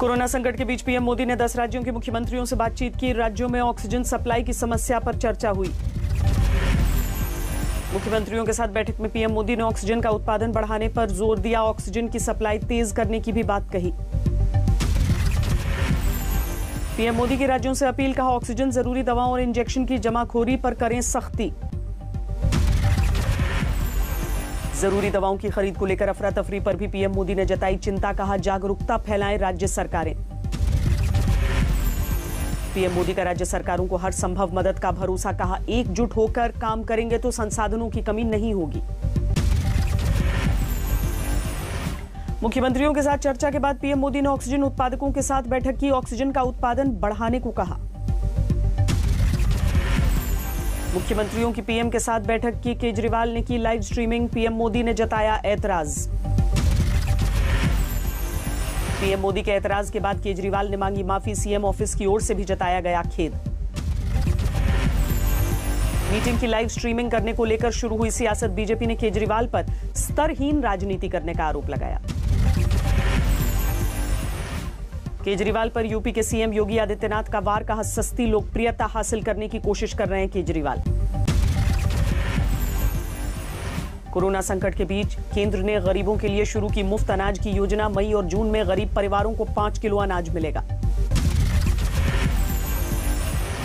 Corona संकट के बीच PM Modi ने 10 राज्यों के मुख्यमंत्रियों से बातचीत की। राज्यों में ऑक्सीजन सप्लाई की समस्या पर चर्चा हुई। मुख्यमंत्रियों के साथ बैठक में पीएम मोदी ने ऑक्सीजन का उत्पादन बढ़ाने पर जोर दिया। ऑक्सीजन की सप्लाई तेज करने की भी बात कही। पीएम मोदी की राज्यों से अपील, कहा ऑक्सीजन, जरूरी दवाओं और इंजेक्शन की जमाखोरी पर करें सख्ती। जरूरी दवाओं की खरीद को लेकर अफरा तफरी पर भी पीएम मोदी ने जताई चिंता, कहा जागरूकता फैलाएं राज्य सरकारें। पीएम मोदी का राज्य सरकारों को हर संभव मदद का भरोसा, कहा एकजुट होकर काम करेंगे तो संसाधनों की कमी नहीं होगी। मुख्यमंत्रियों के साथ चर्चा के बाद पीएम मोदी ने ऑक्सीजन उत्पादकों के साथ बैठक की। ऑक्सीजन का उत्पादन बढ़ाने को कहा। मुख्यमंत्रियों की पीएम के साथ बैठक की। केजरीवाल ने की लाइव स्ट्रीमिंग। पीएम मोदी ने जताया ऐतराज। पीएम मोदी के ऐतराज के बाद केजरीवाल ने मांगी माफी। सीएम ऑफिस की ओर से भी जताया गया खेद। मीटिंग की लाइव स्ट्रीमिंग करने को लेकर शुरू हुई सियासत। बीजेपी ने केजरीवाल पर स्तरहीन राजनीति करने का आरोप लगाया। केजरीवाल पर यूपी के सीएम योगी आदित्यनाथ का वार, कहा सस्ती लोकप्रियता हासिल करने की कोशिश कर रहे हैं केजरीवाल। कोरोना संकट के बीच केंद्र ने गरीबों के लिए शुरू की मुफ्त अनाज की योजना। मई और जून में गरीब परिवारों को 5 किलो अनाज मिलेगा।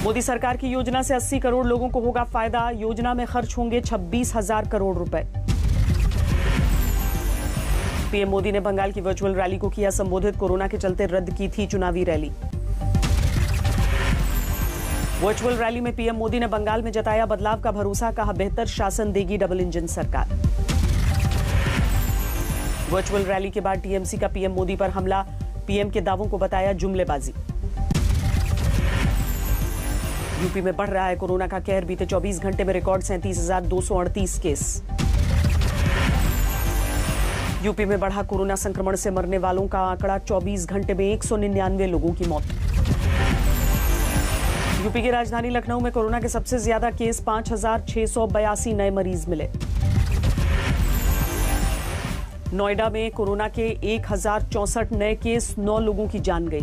मोदी सरकार की योजना से 80 करोड़ लोगों को होगा फायदा। योजना में खर्च होंगे 26,000 करोड़ रुपए। पीएम मोदी ने बंगाल की वर्चुअल रैली को किया संबोधित। कोरोना के चलते रद्द की थी चुनावी रैली। वर्चुअल रैली में पीएम मोदी ने बंगाल में जताया बदलाव का भरोसा, कहा बेहतर शासन देगी डबल इंजन सरकार। वर्चुअल रैली के बाद टीएमसी का पीएम मोदी पर हमला। पीएम के दावों को बताया जुमलेबाजी। यूपी में बढ़ रहा है कोरोना का कहर। बीते 24 घंटे में रिकॉर्ड 37,238 केस। यूपी में बढ़ा कोरोना संक्रमण से मरने वालों का आंकड़ा। 24 घंटे में 199 लोगों की मौत। यूपी की राजधानी लखनऊ में कोरोना के सबसे ज्यादा केस। 5,682 नए मरीज मिले। नोएडा में कोरोना के 1,064 नए केस। 9 लोगों की जान गई।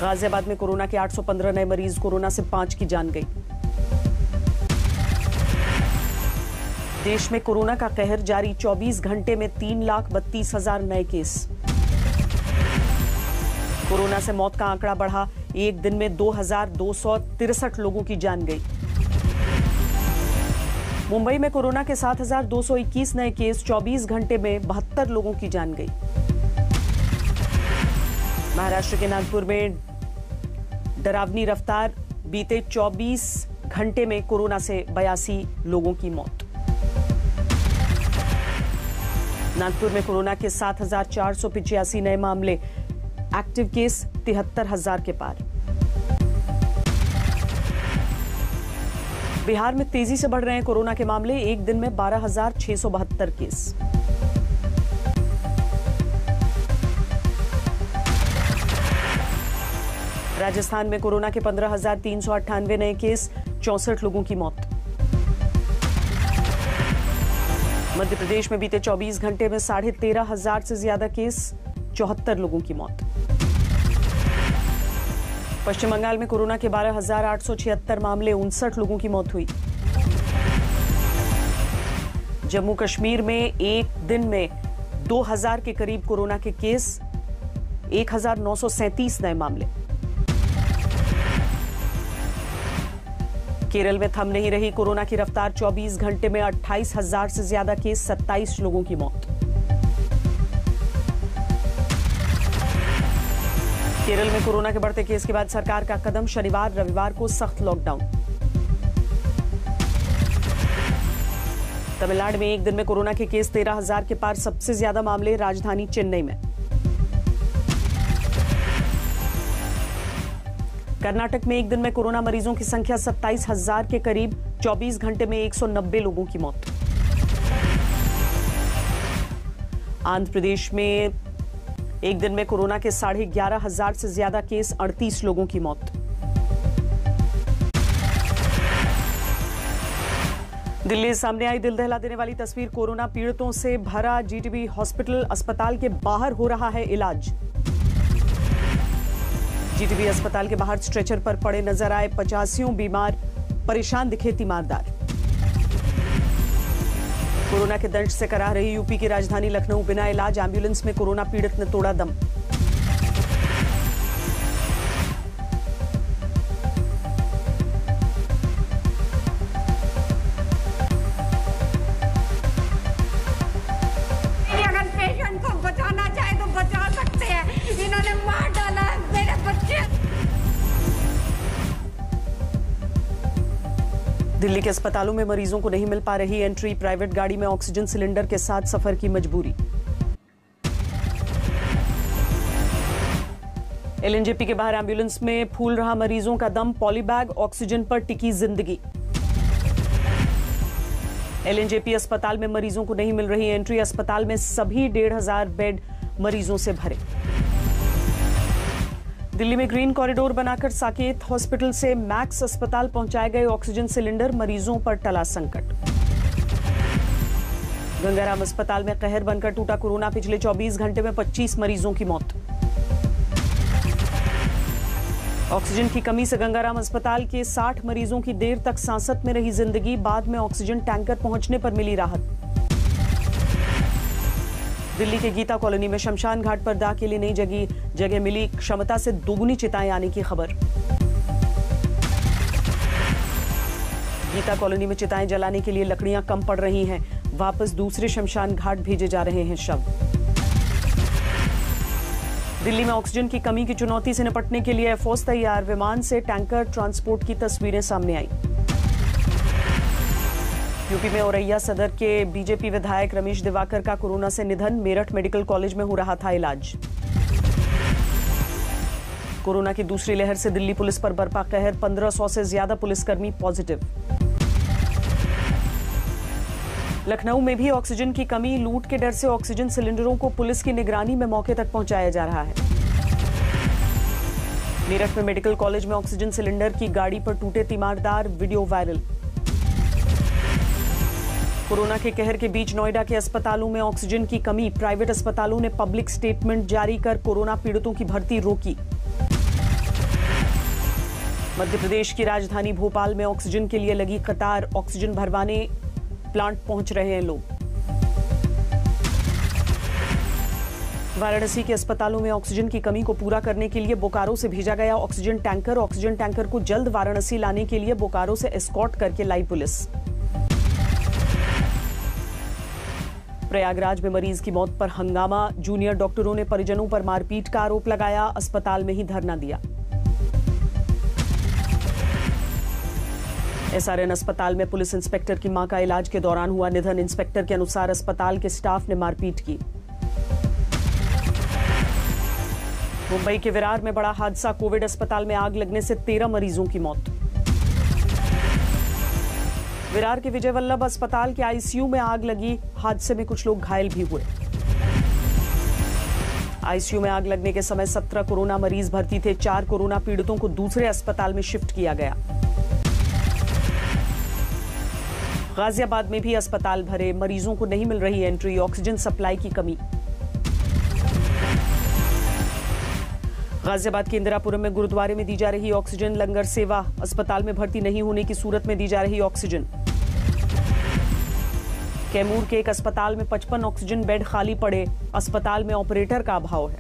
गाजियाबाद में कोरोना के 815 नए मरीज। कोरोना से 5 की जान गई। देश में कोरोना का कहर जारी। 24 घंटे में 3,32,000 नए केस। कोरोना से मौत का आंकड़ा बढ़ा। एक दिन में 2,263 लोगों की जान गई। मुंबई में कोरोना के 7,221 नए केस। 24 घंटे में 72 लोगों की जान गई। महाराष्ट्र के नागपुर में डरावनी रफ्तार। बीते 24 घंटे में कोरोना से 82 लोगों की मौत। नागपुर में कोरोना के 7,485 नए मामले। एक्टिव केस 73,000 के पार। बिहार में तेजी से बढ़ रहे हैं कोरोना के मामले। एक दिन में 12,672 केस। राजस्थान में कोरोना के 15,398 नए केस। 64 लोगों की मौत। मध्य प्रदेश में बीते 24 घंटे में 13,500 से ज्यादा केस। 74 लोगों की मौत। पश्चिम बंगाल में कोरोना के 12,876 मामले। 59 लोगों की मौत हुई। जम्मू कश्मीर में एक दिन में 2,000 के करीब कोरोना के केस। 1,937 नए मामले। केरल में थम नहीं रही कोरोना की रफ्तार। 24 घंटे में 28,000 से ज्यादा केस। 27 लोगों की मौत। केरल में कोरोना के बढ़ते केस के बाद सरकार का कदम। शनिवार रविवार को सख्त लॉकडाउन। तमिलनाडु में एक दिन में कोरोना के केस 13,000 के पार। सबसे ज्यादा मामले राजधानी चेन्नई में। कर्नाटक में एक दिन में कोरोना मरीजों की संख्या 27,000 के करीब। 24 घंटे में 190 लोगों की मौत। आंध्र प्रदेश में एक दिन में कोरोना के 11,500 से ज्यादा केस। 38 लोगों की मौत। दिल्ली सामने आई दिल दहला देने वाली तस्वीर। कोरोना पीड़ितों से भरा जीटीबी हॉस्पिटल, अस्पताल के बाहर हो रहा है इलाज। जीटीबी अस्पताल के बाहर स्ट्रेचर पर पड़े नजर आए 85 बीमार, परेशान दिखे तीमारदार। कोरोना के दर्द से कराह रही यूपी की राजधानी लखनऊ, बिना इलाज एम्बुलेंस में कोरोना पीड़ित ने तोड़ा दम। दिल्ली के अस्पतालों में मरीजों को नहीं मिल पा रही एंट्री, प्राइवेट गाड़ी में ऑक्सीजन सिलेंडर के साथ सफर की मजबूरी। एलएनजेपी के बाहर एम्बुलेंस में फूल रहा मरीजों का दम, पॉलीबैग ऑक्सीजन पर टिकी जिंदगी। एलएनजेपी अस्पताल में मरीजों को नहीं मिल रही एंट्री, अस्पताल में सभी 1,500 बेड मरीजों से भरे। दिल्ली में ग्रीन कॉरिडोर बनाकर साकेत हॉस्पिटल से मैक्स अस्पताल पहुंचाए गए ऑक्सीजन सिलेंडर, मरीजों पर टला संकट। गंगाराम अस्पताल में कहर बनकर टूटा कोरोना, पिछले 24 घंटे में 25 मरीजों की मौत। ऑक्सीजन की कमी से गंगाराम अस्पताल के 60 मरीजों की देर तक सांसत में रही जिंदगी, बाद में ऑक्सीजन टैंकर पहुंचने पर मिली राहत। दिल्ली के गीता कॉलोनी में शमशान घाट पर दाह के लिए नई जगह मिली, क्षमता से दोगुनी चिताएं आने की खबर। गीता कॉलोनी में चिताएं जलाने के लिए लकड़ियां कम पड़ रही हैं, वापस दूसरे शमशान घाट भेजे जा रहे हैं शव। दिल्ली में ऑक्सीजन की कमी की चुनौती से निपटने के लिए एयरफोर्स तैयार, विमान से टैंकर ट्रांसपोर्ट की तस्वीरें सामने आई। यूपी में औरैया सदर के बीजेपी विधायक रमेश दिवाकर का कोरोना से निधन, मेरठ मेडिकल कॉलेज में हो रहा था इलाज। कोरोना की दूसरी लहर से दिल्ली पुलिस पर बरपा कहर, 1500 से ज्यादा पुलिसकर्मी पॉजिटिव। लखनऊ में भी ऑक्सीजन की कमी, लूट के डर से ऑक्सीजन सिलेंडरों को पुलिस की निगरानी में मौके तक पहुंचाया जा रहा है। मेरठ में मेडिकल कॉलेज में ऑक्सीजन सिलेंडर की गाड़ी पर टूटे तीमारदार, वीडियो वायरल। कोरोना के कहर के बीच नोएडा के अस्पतालों में ऑक्सीजन की कमी, प्राइवेट अस्पतालों ने पब्लिक स्टेटमेंट जारी कर कोरोना पीड़ितों की भर्ती रोकी। मध्य प्रदेश की राजधानी भोपाल में ऑक्सीजन के लिए लगी कतार, ऑक्सीजन भरवाने प्लांट पहुंच रहे हैं लोग। वाराणसी के अस्पतालों में ऑक्सीजन की कमी को पूरा करने के लिए बोकारो से भेजा गया ऑक्सीजन टैंकर को जल्द वाराणसी लाने के लिए बोकारो से एस्कॉर्ट करके लाई पुलिस। प्रयागराज में मरीज की मौत पर हंगामा, जूनियर डॉक्टरों ने परिजनों पर मारपीट का आरोप लगाया, अस्पताल में ही धरना दिया। एसआरएन अस्पताल में पुलिस इंस्पेक्टर की मां का इलाज के दौरान हुआ निधन, इंस्पेक्टर के अनुसार अस्पताल के स्टाफ ने मारपीट की। मुंबई के विरार में बड़ा हादसा, कोविड अस्पताल में आग लगने से 13 मरीजों की मौत। विरार के विजय वल्लभ अस्पताल के आईसीयू में आग लगी, हादसे में कुछ लोग घायल भी हुए। आईसीयू में आग लगने के समय 17 कोरोना मरीज भर्ती थे, 4 कोरोना पीड़ितों को दूसरे अस्पताल में शिफ्ट किया गया। गाजियाबाद में भी अस्पताल भरे, मरीजों को नहीं मिल रही एंट्री, ऑक्सीजन सप्लाई की कमी। गाजियाबाद के इंदिरापुरम में गुरुद्वारे में दी जा रही ऑक्सीजन लंगर सेवा, अस्पताल में भर्ती नहीं होने की सूरत में दी जा रही ऑक्सीजन। कैमूर के एक अस्पताल में 55 ऑक्सीजन बेड खाली पड़े, अस्पताल में ऑपरेटर का अभाव है।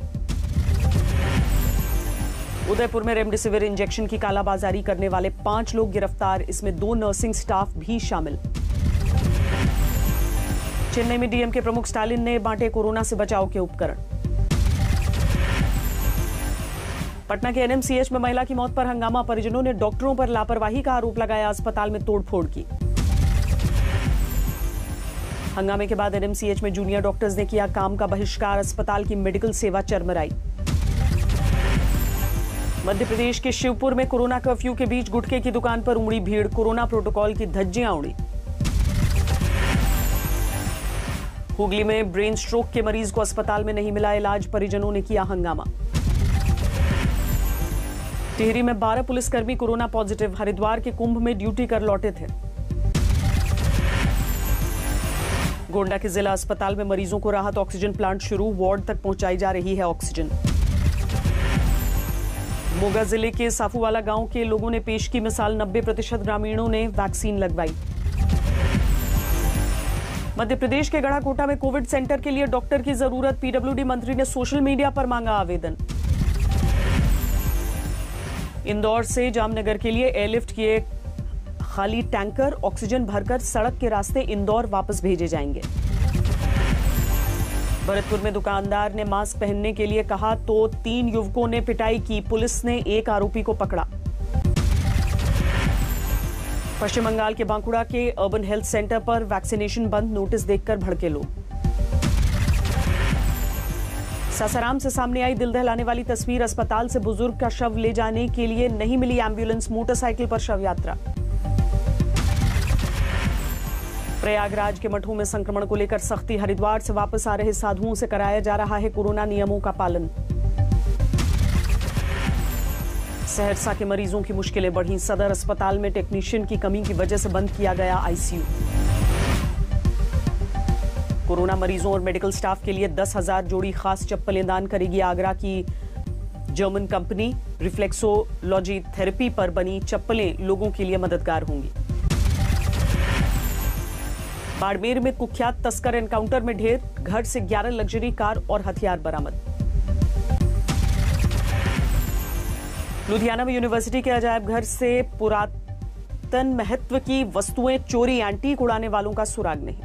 उदयपुर में रेमडेसिविर इंजेक्शन की कालाबाजारी करने वाले 5 लोग गिरफ्तार, इसमें 2 नर्सिंग स्टाफ भी शामिल। चेन्नई में डीएम के प्रमुख स्टालिन ने बांटे कोरोना से बचाव के उपकरण। पटना के एनएमसीएच में महिला की मौत पर हंगामा, परिजनों ने डॉक्टरों पर लापरवाही का आरोप लगाया, अस्पताल में तोड़फोड़ की। हंगामे के बाद एनएमसीएच में जूनियर डॉक्टर्स ने किया काम का बहिष्कार, अस्पताल की मेडिकल सेवा चरमराई। मध्य प्रदेश के शिवपुर में कोरोना कर्फ्यू के बीच गुटखे की दुकान पर उमड़ी भीड़, कोरोना प्रोटोकॉल की धज्जियां उड़ी। हुगली में ब्रेन स्ट्रोक के मरीज को अस्पताल में नहीं मिला इलाज, परिजनों ने किया हंगामा। टिहरी में 12 पुलिसकर्मी कोरोना पॉजिटिव, हरिद्वार के कुंभ में ड्यूटी कर लौटे थे। गोंडा के जिला अस्पताल में मरीजों को राहत ऑक्सीजन प्लांट शुरू, वार्ड तक पहुंचाई जा रही है ऑक्सीजन। मोगा जिले के साफूवाला गांव के लोगों ने पेश की मिसाल, 90% ग्रामीणों ने वैक्सीन लगवाई। मध्य प्रदेश के गढ़ाकोटा में कोविड सेंटर के लिए डॉक्टर की जरूरत, पीडब्ल्यूडी मंत्री ने सोशल मीडिया पर मांगा आवेदन। इंदौर से जामनगर के लिए एयरलिफ्ट किए खाली टैंकर ऑक्सीजन भरकर सड़क के रास्ते इंदौर वापस भेजे जाएंगे। भरतपुर में दुकानदार ने मास्क पहनने के लिए कहा तो 3 युवकों ने पिटाई की, पुलिस ने एक आरोपी को पकड़ा। पश्चिम बंगाल के बांकुड़ा के अर्बन हेल्थ सेंटर पर वैक्सीनेशन बंद, नोटिस देखकर भड़के लोग। सासाराम से सामने आई दिल दहलाने वाली तस्वीर, अस्पताल से बुजुर्ग का शव ले जाने के लिए नहीं मिली एम्बुलेंस, मोटरसाइकिल पर शव यात्रा। प्रयागराज के मठों में संक्रमण को लेकर सख्ती, हरिद्वार से वापस आ रहे साधुओं से कराया जा रहा है कोरोना नियमों का पालन। सहरसा के मरीजों की मुश्किलें बढ़ी, सदर अस्पताल में टेक्नीशियन की कमी की वजह से बंद किया गया आईसीयू। कोरोना मरीजों और मेडिकल स्टाफ के लिए 10,000 जोड़ी खास चप्पलें दान करेगी आगरा की जर्मन कंपनी। रिफ्लेक्सोलॉजी थेरेपी पर बनी चप्पलें लोगों के लिए मददगार होंगी। बाड़मेर में कुख्यात तस्कर एनकाउंटर में ढेर, घर से 11 लग्जरी कार और हथियार बरामद। लुधियाना में यूनिवर्सिटी के अजायब घर से पुरातन महत्व की वस्तुएं चोरी, एंटीक उड़ाने वालों का सुराग नहीं।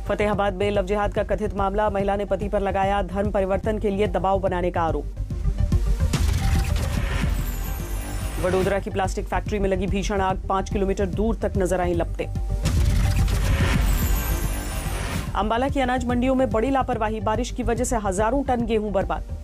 फतेहाबाद में लव जिहाद का कथित मामला, महिला ने पति पर लगाया धर्म परिवर्तन के लिए दबाव बनाने का आरोप। वडोदरा की प्लास्टिक फैक्ट्री में लगी भीषण आग, 5 किलोमीटर दूर तक नजर आई लपटें। अंबाला की अनाज मंडियों में बड़ी लापरवाही, बारिश की वजह से हजारों टन गेहूं बर्बाद।